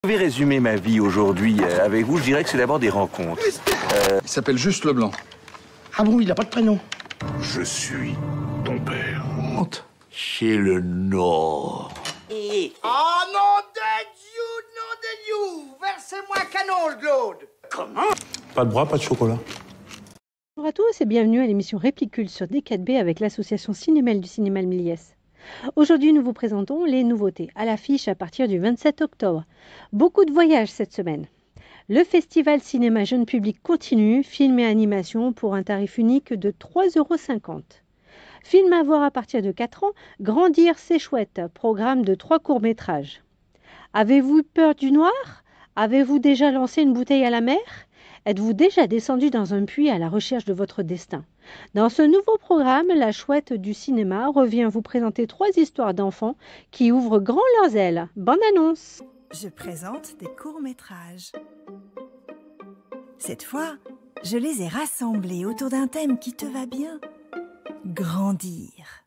Je vais résumer ma vie aujourd'hui avec vous. Je dirais que c'est d'abord des rencontres. Il s'appelle Juste Leblanc. Ah bon, il n'a pas de prénom? Je suis ton père. Honte. Chez le Nord. Oh non de Dieu, versez-moi un canon, le Claude. Comment? Pas de bras, pas de chocolat. Bonjour à tous et bienvenue à l'émission Réplicule sur D4B avec l'association Cinémel du Cinéma Méliès. Aujourd'hui, nous vous présentons les nouveautés à l'affiche à partir du 27 octobre. Beaucoup de voyages cette semaine. Le festival cinéma jeune public continue, film et animation pour un tarif unique de 3,50 €. Film à voir à partir de 4 ans, Grandir c'est chouette, programme de 3 courts-métrages. Avez-vous peur du noir? Avez-vous déjà lancé une bouteille à la mer? Êtes-vous déjà descendu dans un puits à la recherche de votre destin? Dans ce nouveau programme, la chouette du cinéma revient vous présenter 3 histoires d'enfants qui ouvrent grand leurs ailes. Bonne annonce! Je présente des courts-métrages. Cette fois, je les ai rassemblés autour d'un thème qui te va bien. Grandir.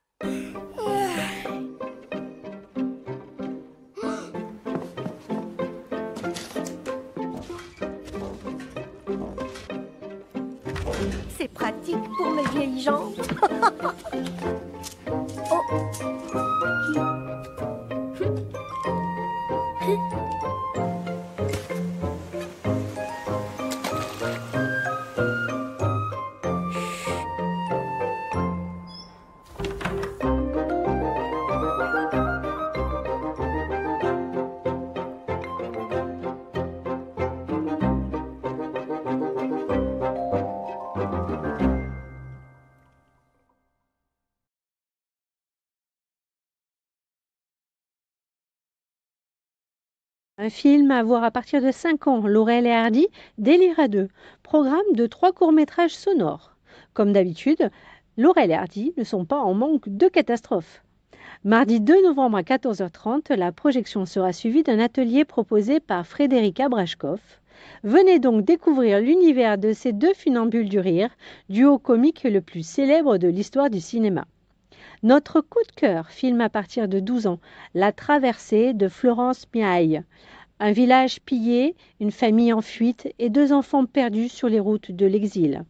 C'est pratique pour mes vieilles jambes. Oh. Un film à voir à partir de 5 ans, Laurel et Hardy, Délire à deux, programme de 3 courts-métrages sonores. Comme d'habitude, Laurel et Hardy ne sont pas en manque de catastrophes. Mardi 2 novembre à 14h30, la projection sera suivie d'un atelier proposé par Frédérica Brashkoff. Venez donc découvrir l'univers de ces 2 funambules du rire, duo comique le plus célèbre de l'histoire du cinéma. Notre coup de cœur, film à partir de 12 ans, La Traversée de Florence Miaille. Un village pillé, une famille en fuite et 2 enfants perdus sur les routes de l'exil.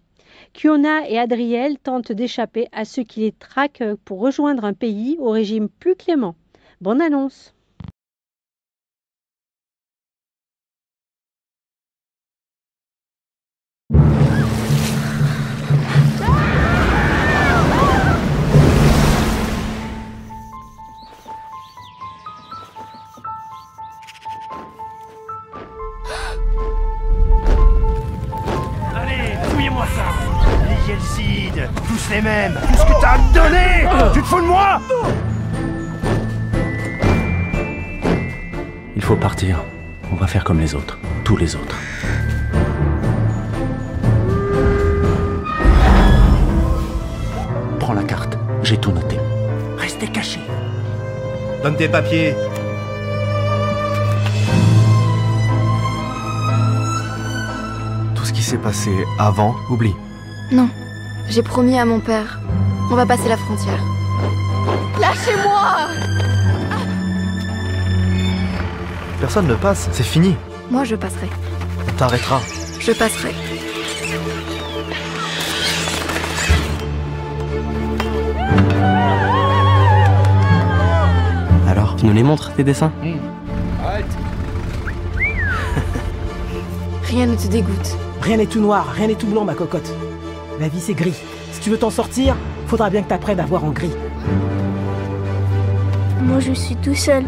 Kiona et Adriel tentent d'échapper à ceux qui les traquent pour rejoindre un pays au régime plus clément. Bonne annonce! Fouillez-moi ça! Les Yelzides, tous les mêmes! Tout ce que t'as à me donner! Tu te fous de moi? Il faut partir. On va faire comme les autres. Tous les autres. Prends la carte. J'ai tout noté. Restez cachés. Donne tes papiers. Tout ce qui s'est passé avant, oublie. Non, j'ai promis à mon père. On va passer la frontière. Lâchez-moi! Personne ne passe, c'est fini. Moi, je passerai. On t'arrêtera. Je passerai. Alors, tu nous les montres, tes dessins? Arrête. Rien ne te dégoûte. Rien n'est tout noir, rien n'est tout blanc, ma cocotte. La vie, c'est gris. Si tu veux t'en sortir, faudra bien que t'apprennes à voir en gris. Moi, je suis tout seul.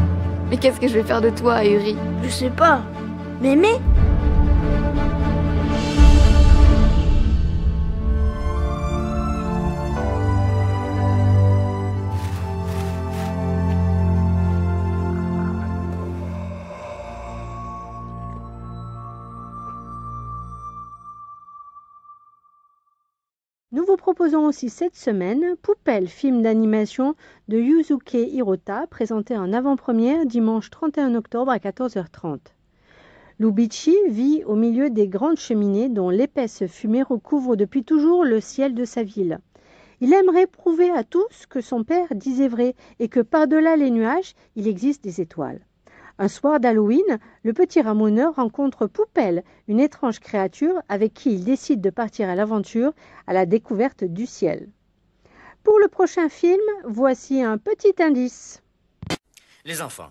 Mais qu'est-ce que je vais faire de toi, Ahuri? Je sais pas. M'aimer? Nous vous proposons aussi cette semaine Poupelle, film d'animation de Yusuke Hirota, présenté en avant-première dimanche 31 octobre à 14h30. Lubichi vit au milieu des grandes cheminées dont l'épaisse fumée recouvre depuis toujours le ciel de sa ville. Il aimerait prouver à tous que son père disait vrai et que par-delà les nuages, il existe des étoiles. Un soir d'Halloween, le petit ramoneur rencontre Poupelle, une étrange créature avec qui il décide de partir à l'aventure à la découverte du ciel. Pour le prochain film, voici un petit indice. Les enfants,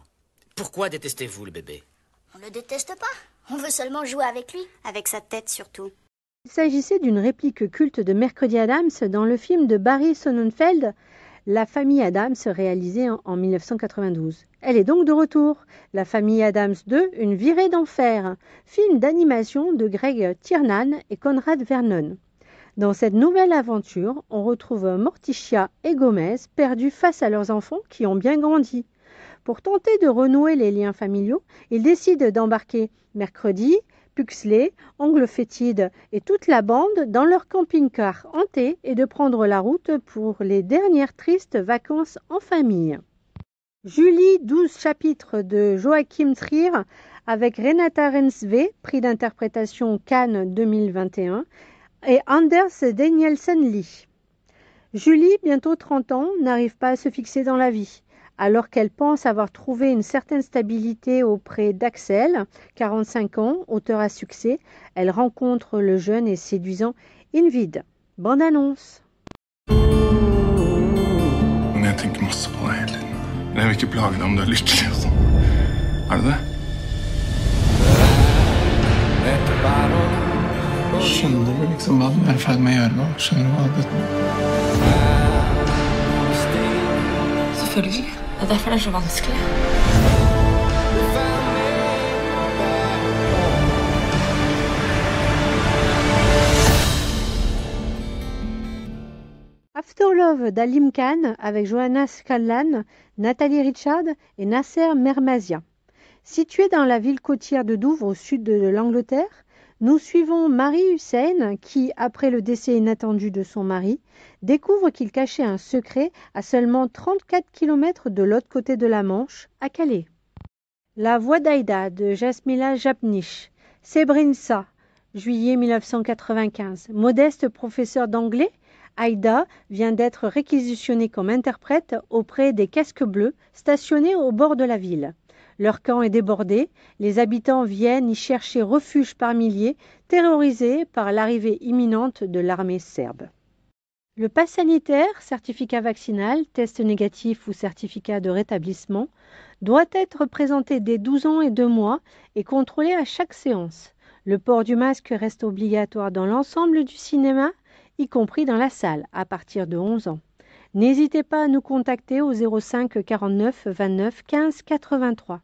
pourquoi détestez-vous le bébé? On le déteste pas. On veut seulement jouer avec lui, avec sa tête surtout. Il s'agissait d'une réplique culte de Mercredi Adams dans le film de Barry Sonnenfeld, La famille Adams, réalisé en 1992. Elle est donc de retour. La famille Adams 2, une virée d'enfer, film d'animation de Greg Tiernan et Conrad Vernon. Dans cette nouvelle aventure, on retrouve Morticia et Gomez perdus face à leurs enfants qui ont bien grandi. Pour tenter de renouer les liens familiaux, ils décident d'embarquer Mercredi, Puxley, Ongle Fétide et toute la bande dans leur camping-car hanté et de prendre la route pour les dernières tristes vacances en famille. Julie, 12 chapitres de Joachim Trier avec Renata Rensve, prix d'interprétation Cannes 2021, et Anders Danielsen-Lee. Julie, bientôt 30 ans, n'arrive pas à se fixer dans la vie. Alors qu'elle pense avoir trouvé une certaine stabilité auprès d'Axel, 45 ans, auteur à succès, elle rencontre le jeune et séduisant Invid. Bande-annonce. Men jeg tenker masse på deg hele tiden. Jeg vil ikke plage deg om du er lykkelig og sånn. Er du det? Skjønner du liksom hva du er i ferd med å gjøre nå? Skjønner du hva det Selvfølgelig. Det er derfor det er så vanskelig. After Love d'Alim Khan avec Johanna Scanlan, Nathalie Richard et Nasser Mermazia. Située dans la ville côtière de Douvres au sud de l'Angleterre, nous suivons Marie Hussein qui, après le décès inattendu de son mari, découvre qu'il cachait un secret à seulement 34 km de l'autre côté de la Manche, à Calais. La voix d'Aïda de Jasmila Japnich, Srebrenica, juillet 1995. Modeste professeur d'anglais, Aïda vient d'être réquisitionnée comme interprète auprès des casques bleus stationnés au bord de la ville. Leur camp est débordé, les habitants viennent y chercher refuge par milliers, terrorisés par l'arrivée imminente de l'armée serbe. Le pass sanitaire, certificat vaccinal, test négatif ou certificat de rétablissement, doit être présenté dès 12 ans et 2 mois et contrôlé à chaque séance. Le port du masque reste obligatoire dans l'ensemble du cinéma, y compris dans la salle, à partir de 11 ans. N'hésitez pas à nous contacter au 05 49 29 15 83.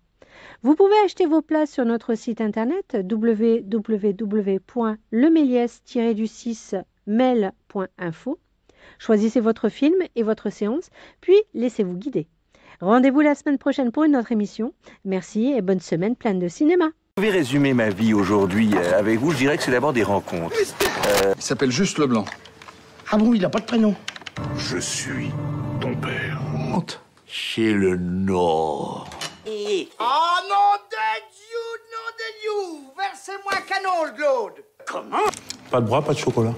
Vous pouvez acheter vos places sur notre site internet www.lemelies-mail.info. Choisissez votre film et votre séance, puis laissez-vous guider. Rendez-vous la semaine prochaine pour une autre émission. Merci et bonne semaine pleine de cinéma. Je vais résumer ma vie aujourd'hui avec vous. Je dirais que c'est d'abord des rencontres. Il s'appelle Juste Leblanc. Ah bon, il n'a pas de prénom? Je suis ton père. Honte. Chez le Nord. Oh non de Dieu, Versez-moi un canon, Claude. Pas de bras, pas de chocolat.